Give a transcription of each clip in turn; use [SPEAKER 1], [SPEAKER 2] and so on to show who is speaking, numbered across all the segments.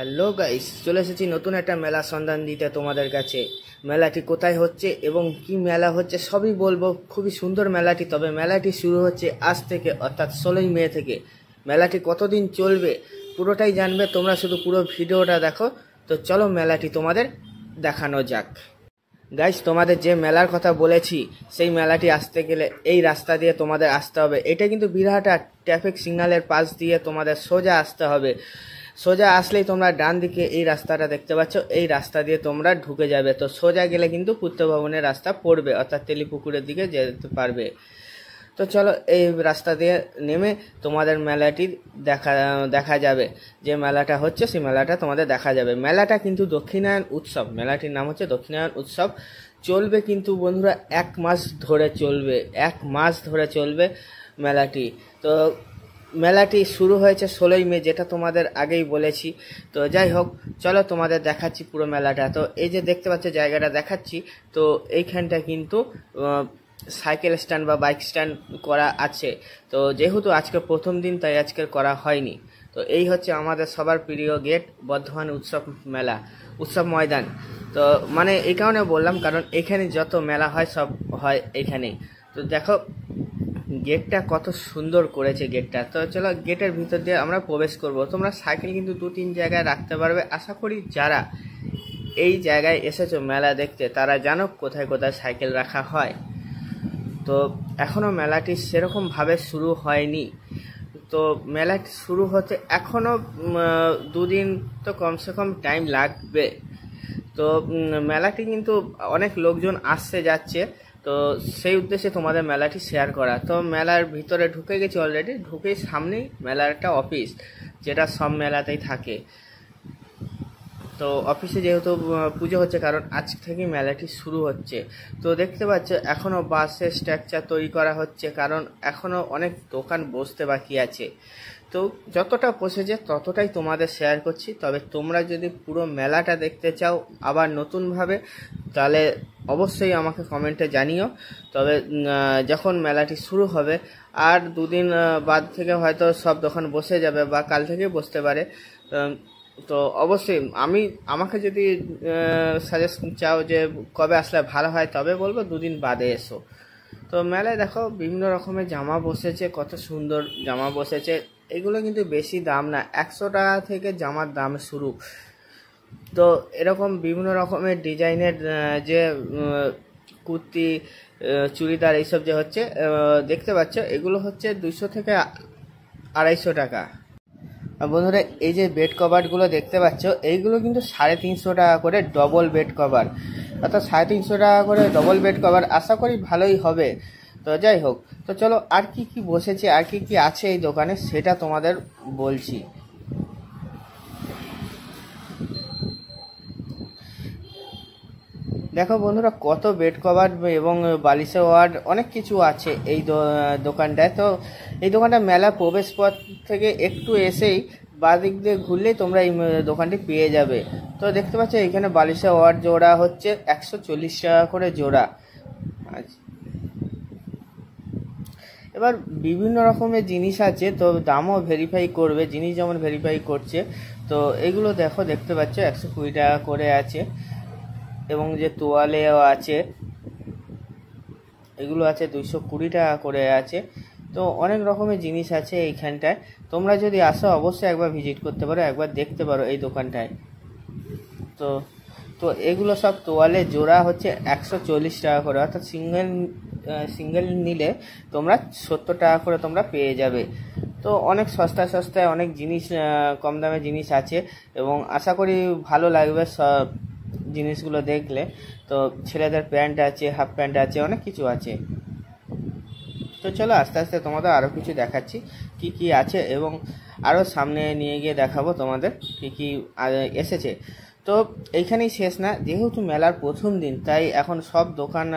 [SPEAKER 1] Hello guys, চলে এসেছি নতুন একটা মেলা সন্ধান দিতে তোমাদের কাছে। মেলাটি কোথায় হচ্ছে এবং কি মেলা হচ্ছে সবই বলবো। খুবই সুন্দর মেলাটি। তবে মেলাটি শুরু হচ্ছে আজ থেকে, অর্থাৎ 16ই মে থেকে। মেলাটি কতদিন চলবে পুরোটাই জানবে তোমরা, শুধু পুরো ভিডিওটা দেখো। তো চলো মেলাটি তোমাদের দেখানো যাক। গাইস, তোমাদের যে মেলার কথা বলেছি সেই মেলাটি আসতে গেলে এই রাস্তা দিয়ে তোমাদের আসতে হবে। এটা কিন্তু বিরাট ট্রাফিক সিগন্যালের পাশ দিয়ে তোমাদের সোজা আসতে হবে। সোজা আসলেই তোমরা ডান দিকে এই রাস্তাটা দেখতে পাচ্ছ, এই রাস্তা দিয়ে তোমরা ঢুকে যাবে। তো সোজা গেলে কিন্তু পূর্ত ভবনের রাস্তা পড়বে, অর্থাৎ তেলিপুকুরের দিকে যেতে পারবে। তো চলো এই রাস্তা দিয়ে নেমে তোমাদের মেলাটি দেখা যাবে। যে মেলাটা হচ্ছে সেই মেলাটা তোমাদের দেখা যাবে। মেলাটা কিন্তু দক্ষিণায়ন উৎসব, মেলাটির নাম হচ্ছে দক্ষিণায়ন উৎসব। চলবে কিন্তু বন্ধুরা 1 মাস ধরে চলবে, 1 মাস ধরে চলবে মেলাটি। তো মেলাটি শুরু হয়েছে 16ই মে, যেটা তোমাদের আগেই বলেছি। তো যাই হোক, চলো তোমাদের দেখাচ্ছি পুরো মেলাটা। তো এই যে দেখতে পাচ্ছ জায়গাটা দেখাচ্ছি, তো এইখানটা কিন্তু সাইকেল স্ট্যান্ড বা বাইক স্ট্যান্ড করা আছে। তো যেহেতু আজকে প্রথম দিন তাই আজকে করা হয়নি। তো এই হচ্ছে আমাদের সবার প্রিয় গেট, বর্ধমান উৎসব মেলা, উৎসব ময়দান। তো মানে এই কারণে বললাম কারণ এখানে যত মেলা হয় সব হয় এইখানেই। তো দেখো গেটটা কত সুন্দর করেছে গেটটা। তো চলো গেটের ভিতর দিয়ে আমরা প্রবেশ করব। তোমরা সাইকেল কিন্তু 2-3 জায়গায় রাখতে পারবে। আশা করি যারা এই জায়গায় এসেছো মেলা দেখতে তারা জানো কোথায় কোথায় সাইকেল রাখা হয়। তো এখনও মেলাটি সেরকমভাবে শুরু হয়নি। তো মেলাটি শুরু হতে এখনও 2 দিন তো কমসে কম টাইম লাগবে। তো মেলাটি কিন্তু অনেক লোকজন আসছে যাচ্ছে। তো সেই উদ্দেশ্যে তোমাদের মেলাটি শেয়ার করা। তো মেলার ভিতরে ঢুকে গেছি অলরেডি। ঢুকেই সামনেই মেলার একটা অফিস, যেটা সব মেলাতেই থাকে। তো অফিসে যেহেতু পুজো হচ্ছে, কারণ আজ থেকে মেলাটি শুরু হচ্ছে। তো দেখতে পাচ্ছ এখনও বাসের স্ট্রাকচার তৈরি করা হচ্ছে, কারণ এখনও অনেক দোকান বসতে বাকি আছে। তো যতটা বসেছে ততটাই তোমাদের শেয়ার করছি। তবে তোমরা যদি পুরো মেলাটা দেখতে চাও আবার নতুনভাবে, তাহলে অবশ্যই আমাকে কমেন্টে জানিও। তবে যখন মেলাটি শুরু হবে আর 2 দিন বাদ থেকে হয়তো সব দোকান বসে যাবে, বা কাল থেকে বসতে পারে। তো অবশ্যই আমাকে যদি সাজেশন চাও যে কবে আসলে ভালো হয়, তবে বলবো 2 দিন বাদে এসো। তো মেলায় দেখো বিভিন্ন রকমের জামা বসেছে, কত সুন্দর জামা বসেছে। এগুলো কিন্তু বেশি দাম না, 100 টাকা থেকে জামার দাম শুরু। তো এরকম বিভিন্ন রকমের ডিজাইনের যে কুর্তি, চুড়িদার এইসব যে হচ্ছে দেখতে পাচ্ছ, এগুলো হচ্ছে 200 থেকে 250 টাকা। বন্ধুরা এই যে বেড কভারগুলো দেখতে পাচ্ছ, এইগুলো কিন্তু 350 টাকা করে ডবল বেড কভার, অর্থাৎ 350 টাকা করে ডবল বেড কভার। আশা করি ভালোই হবে। তো যাই হোক, তো চলো আর কি কি বসেছে, আর কি কি আছে এই দোকানে সেটা তোমাদের বলছি। দেখো বন্ধুরা কত বেড কভার এবং বালিশের ওয়ার্ড অনেক কিছু আছে এই দোকানটায়। তো এই দোকানটা মেলা প্রবেশ পথ থেকে একটু এসেই বাদিক দিয়ে ঘুরলেই তোমরা এই দোকানটি পেয়ে যাবে। তো দেখতে পাচ্ছ এখানে বালিশের ওয়ার্ড জোড়া হচ্ছে 140 টাকা করে জোড়া। এবার বিভিন্ন রকমের জিনিস আছে, তো দামও ভেরিফাই করবে, জিনিস যেমন ভেরিফাই করছে। তো এগুলো দেখো দেখতে পাচ্ছ 120 টাকা করে আছে, এবং যে তোয়ালেও আছে এগুলো আছে 220 টাকা করে আছে। তো অনেক রকমের জিনিস আছে এইখানটায়। তোমরা যদি আসো অবশ্যই একবার ভিজিট করতে পারো, একবার দেখতে পারো এই দোকানটায়। তো তো এগুলো সব তোয়ালে জোড়া হচ্ছে 140 টাকা করে, অর্থাৎ সিঙ্গেল নিলে তোমরা 70 টাকা করে তোমরা পেয়ে যাবে। তো অনেক সস্তায় অনেক জিনিস, কম দামে জিনিস আছে, এবং আশা করি ভালো লাগবে সব জিনিসগুলো দেখলে। তো ছেলেদের প্যান্ট আছে, হাফ প্যান্ট আছে, অনেক কিছু আছে। তো চলো আস্তে আস্তে তোমাদের আরও কিছু দেখাচ্ছি কি কি আছে, এবং আরও সামনে নিয়ে গিয়ে দেখাবো তোমাদের কি কি এসেছে। তো এইখানেই শেষ না, যেহেতু মেলার প্রথম দিন তাই এখন সব দোকান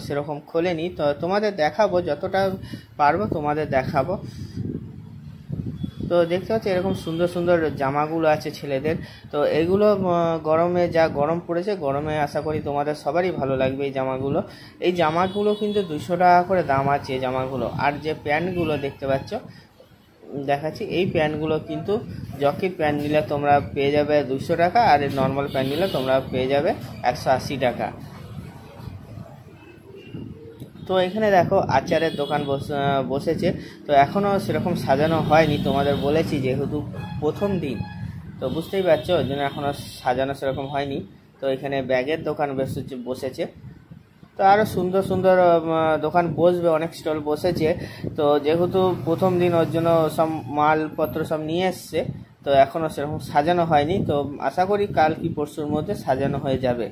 [SPEAKER 1] সেরকম খোলেনি। তো তোমাদের দেখাবো, যতটা পারবো তোমাদের দেখাবো। তো দেখতে পাচ্ছি এরকম সুন্দর সুন্দর জামাগুলো আছে ছেলেদের। তো এগুলো গরমে যা গরম পড়েছে, গরমে আশা করি তোমাদের সবারই ভালো লাগবে এই জামাগুলো। এই জামাগুলো কিন্তু 200 টাকা করে দাম আছে এই জামাগুলো। আর যে প্যান্টগুলো দেখতে পাচ্ছ দেখাচ্ছি। এই প্যান্টগুলো কিন্তু জকি প্যান্ট নিলে তোমরা পেয়ে যাবে 200 টাকা, আর নর্মাল প্যান্ট নিলে তোমরা পেয়ে যাবে 180 টাকা। তো এখানে দেখো আচারের দোকান বসেছে। তো এখনও সেরকম সাজানো হয়নি, তোমাদের বলেছি যেহেতু প্রথম দিন, তো বুঝতেই পারছো ওই জন্য এখনও সাজানো সেরকম হয়নি। তো এখানে ব্যাগের দোকান বসেছে। তো আরও সুন্দর সুন্দর দোকান বসবে, অনেক স্টল বসেছে। তো যেহেতু প্রথম দিন ওর জন্য সব মালপত্র সব নিয়ে এসছে, তো এখনও সেরকম সাজানো হয়নি। তো আশা করি কাল কি পরশুর মধ্যে সাজানো হয়ে যাবে।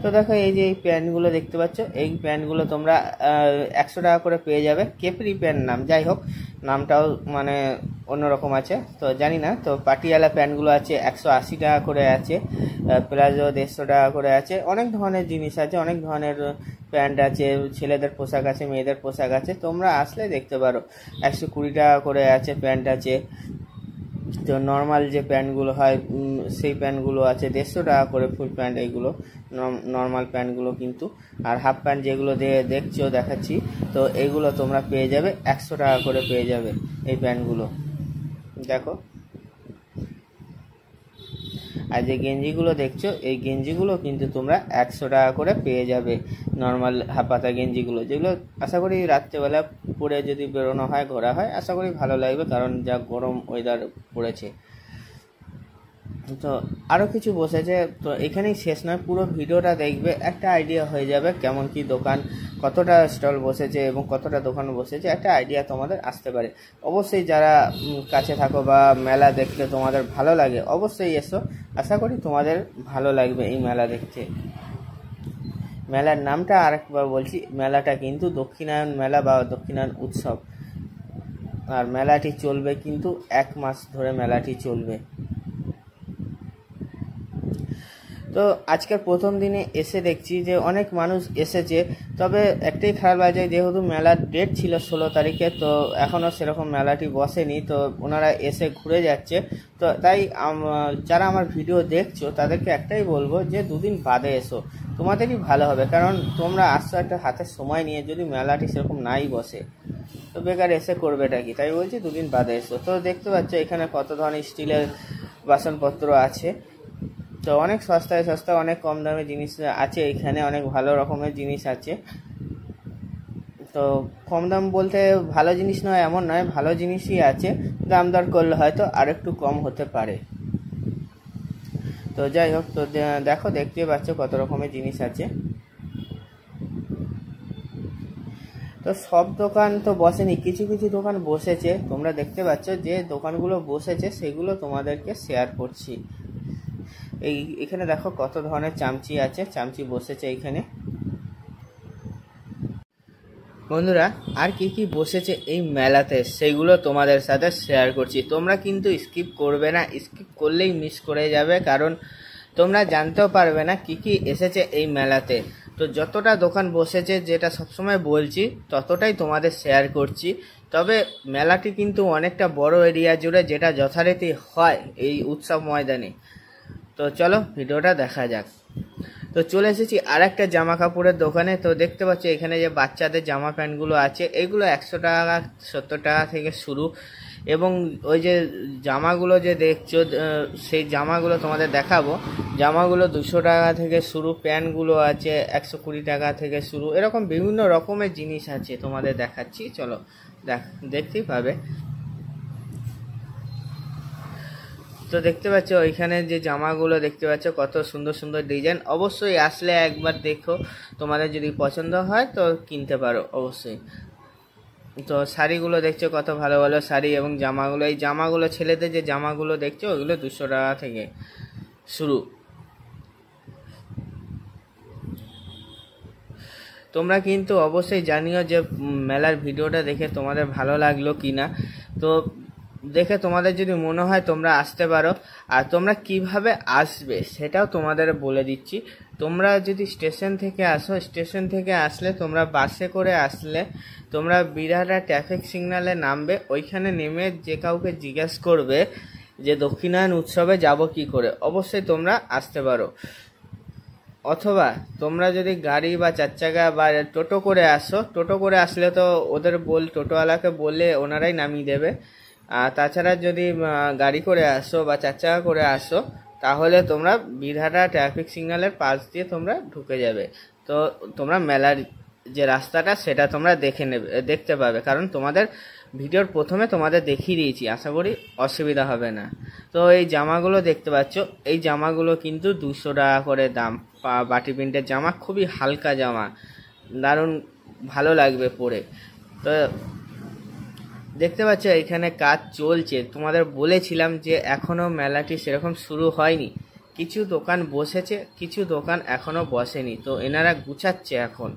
[SPEAKER 1] তো দেখো এই যে এই প্যান্টগুলো দেখতে পাচ্ছ, এই প্যান্টগুলো তোমরা 100 টাকা করে পেয়ে যাবে। কেপরি প্যান্ট নাম, যাই হোক নামটাও মানে অন্যরকম আছে, তো জানি না। তো পাটিয়ালা প্যান্টগুলো আছে 180 টাকা করে আছে, প্লাজো 150 টাকা করে আছে। অনেক ধরনের জিনিস আছে, অনেক ধরনের প্যান্ট আছে, ছেলেদের পোশাক আছে, মেয়েদের পোশাক আছে, তোমরা আসলে দেখতে পারো। 120 টাকা করে আছে প্যান্ট আছে। তো নর্মাল যে প্যান্টগুলো হয় সেই প্যান্টগুলো আছে 150 টাকা করে ফুল প্যান্ট, এইগুলো নর্মাল প্যান্টগুলো কিন্তু। আর হাফ প্যান্ট যেগুলো দেখাচ্ছি, তো এইগুলো তোমরা পেয়ে যাবে 100 টাকা করে পেয়ে যাবে এই প্যান্টগুলো, দেখো। আর যে গেঞ্জিগুলো দেখছো, এই গেঞ্জিগুলো কিন্তু তোমরা 100 টাকা করে পেয়ে যাবে, নর্মাল হাফাতা গেঞ্জিগুলো, যেগুলো আশা করি রাত্রেবেলা পরে যদি বেরোনো হয়, ঘোরা হয়, আশা করি ভালো লাগবে, কারণ যা গরম ওয়েদার পড়েছে। তো আরও কিছু বসেছে। তো এখানেই শেষ নয়, পুরো ভিডিওটা দেখবে, একটা আইডিয়া হয়ে যাবে কেমন কি দোকান, কতটা স্টল বসেছে এবং কতটা দোকান বসেছে, একটা আইডিয়া তোমাদের আসতে পারে। অবশ্যই যারা কাছে থাকো বা মেলা দেখতে তোমাদের ভালো লাগে, অবশ্যই এসো, আশা করি তোমাদের ভালো লাগবে এই মেলা দেখতে। মেলার নামটা আরেকবার বলছি, মেলাটা কিন্তু দক্ষিণায়ন মেলা বা দক্ষিণায়ন উৎসব। আর মেলাটি চলবে কিন্তু 1 মাস ধরে মেলাটি চলবে। তো আজকের প্রথম দিনে এসে দেখছি যে অনেক মানুষ এসেছে, তবে একটাই খারাপ লাগে, যেহেতু মেলার ডেট ছিল 16 তারিখে, তো এখনও সেরকম মেলাটি বসেনি, তো ওনারা এসে ঘুরে যাচ্ছে। তো তাই যারা আমার ভিডিও দেখছো তাদেরকে একটাই বলবো যে 2 দিন বাদে এসো, তোমাদেরই ভালো হবে, কারণ তোমরা আসছো একটা হাতে সময় নিয়ে, যদি মেলাটি সেরকম নাই বসে তো বেকার এসে করবেটা কি, তাই বলছি 2 দিন বাদে এসো। তো দেখতে পাচ্ছ এখানে কত ধরনের স্টিলের বাসনপত্র আছে। তো অনেক সস্তায় সস্তা, অনেক কম দামে জিনিস আছে এখানে, অনেক ভালো রকমের জিনিস আছে। তো কম দাম বলতে ভালো জিনিস নয় এমন নয়, ভালো জিনিসই আছে, দাম দর করলে হয়তো আরেকটু কম হতে পারে। তো যাই হোক, তো দেখো দেখতে পাচ্ছ কত রকমের জিনিস আছে। তো সব দোকান তো বসেনি, কিছু কিছু দোকান বসেছে, তোমরা দেখতে পাচ্ছ যে দোকানগুলো বসেছে সেগুলো তোমাদেরকে শেয়ার করছি। এখানে দেখো কত ধরনের চামচি আছে, চামচি বসেছে এইখানে। বন্ধুরা আর কি কি বসেছে এই মেলাতে সেইগুলো তোমাদের সাথে শেয়ার করছি, তোমরা কিন্তু স্কিপ করবে না, স্কিপ করলেই মিস করে যাবে, কারণ তোমরা জানতেও পারবে না কি কি এসেছে এই মেলাতে। তো যতটা দোকান বসেছে, যেটা সবসময় বলছি, ততটাই তোমাদের শেয়ার করছি। তবে মেলাটি কিন্তু অনেকটা বড় এরিয়া জুড়ে, যেটা যথারীতি হয় এই উৎসব ময়দানে। তো চলো ভিডিওটা দেখা যাক। তো চলে এসেছি আর একটা জামা কাপড়ের দোকানে। তো দেখতে পাচ্ছি এখানে যে বাচ্চাদের জামা প্যান্টগুলো আছে, এইগুলো 100 টাকা 70 টাকা থেকে শুরু, এবং ওই যে জামাগুলো যে দেখছো সেই জামাগুলো তোমাদের দেখাবো, জামাগুলো 200 টাকা থেকে শুরু, প্যান্টগুলো আছে 120 টাকা থেকে শুরু, এরকম বিভিন্ন রকমের জিনিস আছে, তোমাদের দেখাচ্ছি, চলো দেখতেই পাবে। তো দেখতে পাচ্ছ ওইখানে যে জামাগুলো দেখতে পাচ্ছ কত সুন্দর সুন্দর ডিজাইন, অবশ্যই আসলে একবার দেখো, তোমাদের যদি পছন্দ হয় তো কিনতে পারো অবশ্যই। তো শাড়িগুলো দেখছো কত ভালো ভালো শাড়ি এবং জামাগুলো, এই জামাগুলো ছেলেদের যে জামাগুলো দেখছো ওইগুলো 200 টাকা থেকে শুরু। তোমরা কিন্তু অবশ্যই জানিও যে মেলার ভিডিওটা দেখে তোমাদের ভালো লাগলো কিনা। তো দেখে তোমাদের যদি মনে হয় তোমরা আসতে পারো। আর তোমরা কিভাবে আসবে সেটাও তোমাদের বলে দিচ্ছি। তোমরা যদি স্টেশন থেকে আসো, স্টেশন থেকে আসলে তোমরা বাসে করে আসলে তোমরা বিরাটা ট্রাফিক সিগন্যালে নামবে, ওইখানে নেমে যে কাউকে জিজ্ঞেস করবে যে দক্ষিণায়ন উৎসবে যাব কি করে, অবশ্যই তোমরা আসতে পারো। অথবা তোমরা যদি গাড়ি বা চার চাকা বা টোটো করে আসো, টোটো করে আসলে তো ওদের টোটোওয়ালাকে বললে ওনারাই নামিয়ে দেবে। আর তাছাড়া যদি গাড়ি করে আসো বা চার চাকা করে আসো, তাহলে তোমরা বিধাটা ট্রাফিক সিগন্যালের পাশ দিয়ে তোমরা ঢুকে যাবে। তো তোমরা মেলার যে রাস্তাটা সেটা তোমরা দেখতে পাবে, কারণ তোমাদের ভিডিওর প্রথমে তোমাদের দেখিয়ে দিয়েছি, আশা করি অসুবিধা হবে না। তো এই জামাগুলো দেখতে পাচ্ছ, এই জামাগুলো কিন্তু 200 টাকা করে দাম। বাটি প্রিন্টের জামা, খুবই হালকা জামা, দারুণ ভালো লাগবে পরে। তো দেখতে পাচ্ছ এখানে কাজ চলছে। তোমাদের বলেছিলাম যে এখনো মেলাটি সেরকম শুরু হয়নি, কিছু দোকান বসেছে, কিছু দোকান এখনো বসেনি। তো এনারা গুছাচ্ছে এখন।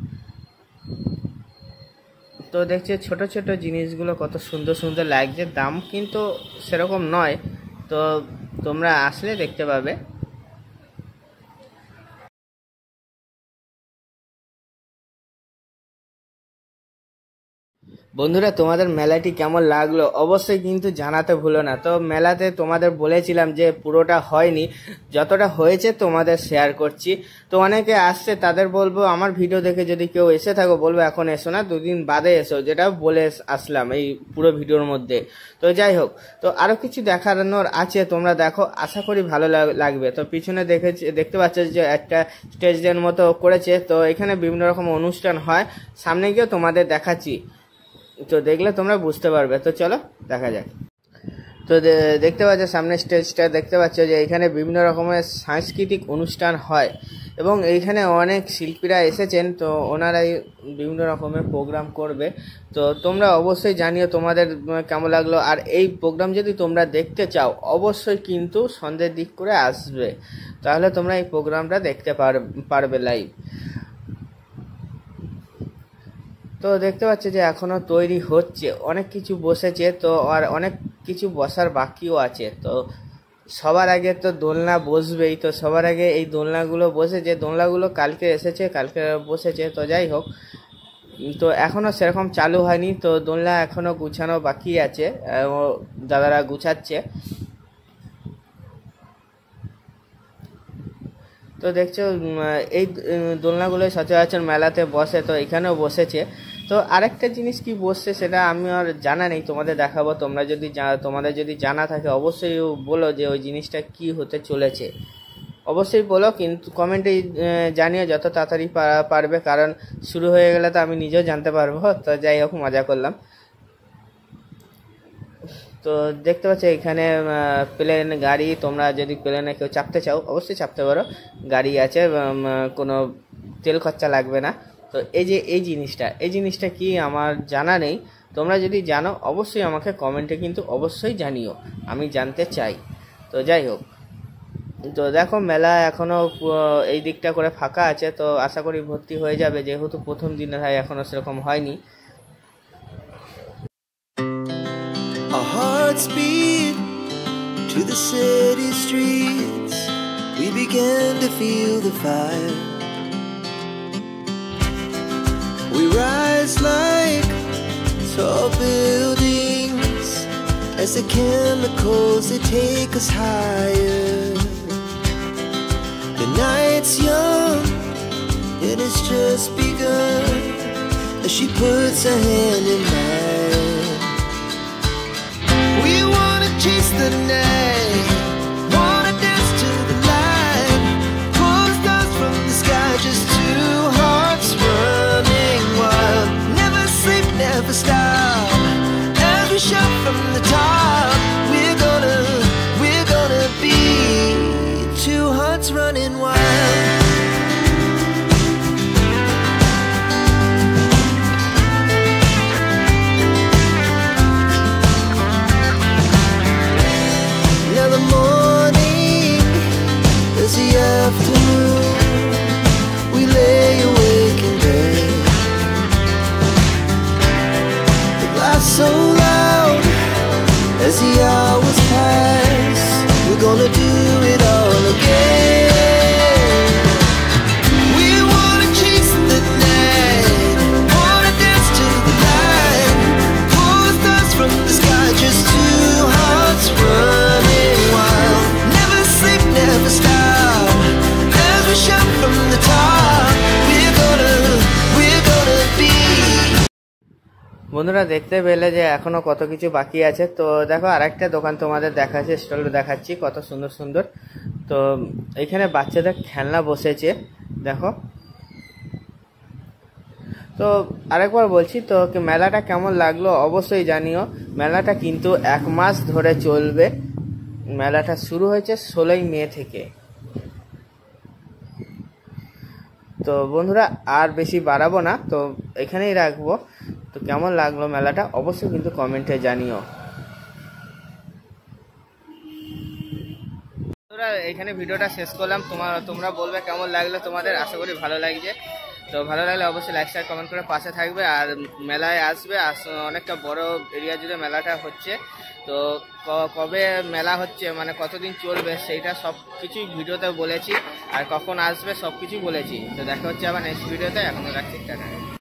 [SPEAKER 1] তো দেখছে ছোট ছোট জিনিসগুলো কত সুন্দর সুন্দর লাগছে, দাম কিন্তু সেরকম নয়। তো তোমরা আসলে দেখতে পাবে। বন্ধুরা, তোমাদের মেলাটি কেমন লাগলো অবশ্যই কিন্তু জানাতে ভুলো না। তো মেলাতে তোমাদের বলেছিলাম যে পুরোটা হয়নি, যতটা হয়েছে তোমাদের শেয়ার করছি। তো অনেকে আসছে, তাদের বলবো আমার ভিডিও দেখে যদি কেউ এসে থাকো বলবো এখন এসো না, 2 দিন বাদে এসো, যেটা বলে আসলাম এই পুরো ভিডিওর মধ্যে। তো যাই হোক, তো আরো কিছু দেখানোর আছে, তোমরা দেখো, আশা করি ভালো লাগবে। তো পিছনে দেখতে পাচ্ছ যে একটা স্টেজের মতো করেছে। তো এখানে বিভিন্ন রকম অনুষ্ঠান হয়, সামনে গিয়ে তোমাদের দেখাচ্ছি, তো দেখলে তোমরা বুঝতে পারবে। তো চলো দেখা যাক। তো দেখতে পাচ্ছ সামনে স্টেজটা, দেখতে পাচ্ছ যে এখানে বিভিন্ন রকমের সাংস্কৃতিক অনুষ্ঠান হয় এবং এইখানে অনেক শিল্পীরা এসেছেন। তো ওনারাই বিভিন্ন রকমের প্রোগ্রাম করবে। তো তোমরা অবশ্যই জানিও তোমাদের কেমন লাগলো। আর এই প্রোগ্রাম যদি তোমরা দেখতে চাও অবশ্যই কিন্তু সন্ধ্যের দিক করে আসবে, তাহলে তোমরা এই প্রোগ্রামটা দেখতে পারবে লাইভ। তো দেখতে পাচ্ছি যে এখনো তৈরি হচ্ছে, অনেক কিছু বসেছে, তো আর অনেক কিছু বসার বাকিও আছে। তো সবার আগে তো দোলনা বসবেই, তো সবার আগে এই দোলনাগুলো বসেছে, দোলনাগুলো কালকে এসেছে, কালকে বসেছে। তো যাই হোক, তো এখনো সেরকম চালু হয়নি, তো দোলনা এখনো গুছানো বাকি আছে, দাদারা গুছাচ্ছে। তো দেখছো এই দোলনাগুলোই সচরাচর মেলাতে বসে, তো এখানেও বসেছে। তো আরেকটা জিনিস কি বসছে সেটা আমি আর জানা নেই, তোমাদের দেখাবো। তোমাদের যদি জানা থাকে অবশ্যই বলো যে ওই জিনিসটা কি হতে চলেছে, অবশ্যই বলো, কিন্তু কমেন্টে জানিয়ে যত তাড়াতাড়ি পারবে, কারণ শুরু হয়ে গেলে তো আমি নিজেও জানতে পারবো। তো যাই হোক, মজা করলাম। তো দেখতে পাচ্ছ এখানে প্লেন গাড়ি, তোমরা যদি প্লেনে কেউ চাপতে চাও অবশ্যই চাপতে পারো, গাড়ি আছে, কোনো তেল খরচা লাগবে না। তো এই জিনিসটা কি আমার জানা নেই, তোমরা যদি জানো অবশ্যই আমাকে কমেন্টে কিন্তু অবশ্যই জানিও, আমি জানতে চাই। তো যাই হোক, তো দেখো মেলা এখনো এই দিকটা করে ফাঁকা আছে, তো আশা করি ভর্তি হয়ে যাবে, যেহেতু প্রথম দিনে হয়, এখনো সেরকম হয়নি।
[SPEAKER 2] Our hearts beat to the city streets. We began to feel the fire. We rise like tall buildings as the chemicals, they take us higher. The night's young and it's just begun as she puts her hand in mine. We wanna chase the night, wanna dance to the light, pull the stars from the sky, just two hearts running wild. Never sleep, never stop, as we shout from the top. We're gonna be two hearts running wild.
[SPEAKER 1] বন্ধুরা দেখতে পেলে যে এখনো কত কিছু বাকি আছে। তো দেখো আরেকটা দোকান তোমাদের দেখাচ্ছে, স্টল দেখাচ্ছি কত সুন্দর সুন্দর। তো এখানে বাচ্চাদের খেলনা বসেছে দেখো। তো আরেকবার বলছি, তো মেলাটা কেমন লাগলো অবশ্যই জানিও। মেলাটা কিন্তু 1 মাস ধরে চলবে। মেলাটা শুরু হয়েছে 16ই মে থেকে। তো বন্ধুরা আর বেশি বাড়াবো না, তো এখানেই রাখবো। তো কেমন লাগলো মেলাটা অবশ্যই কিন্তু কমেন্টে জানিও। বন্ধুরা এখানে ভিডিওটা শেষ করলাম। তোমরা বলবে কেমন লাগলো তোমাদের। আশা করি ভালো লাগছে। তো ভালো লাগলে অবশ্যই লাইক শেয়ার কমেন্ট করে পাশে থাকবে। আর মেলায় আসবে, অনেকটা বড় এরিয়া জুড়ে মেলাটা হচ্ছে। তো কবে মেলা হচ্ছে মানে কতদিন চলবে সেইটা সব কিছুই ভিডিওতে বলেছি, আর কখন আসবে সব কিছুই বলেছি। তো দেখা হচ্ছে আবার নেক্সট ভিডিওতে। এখন রাখছি, টাটা।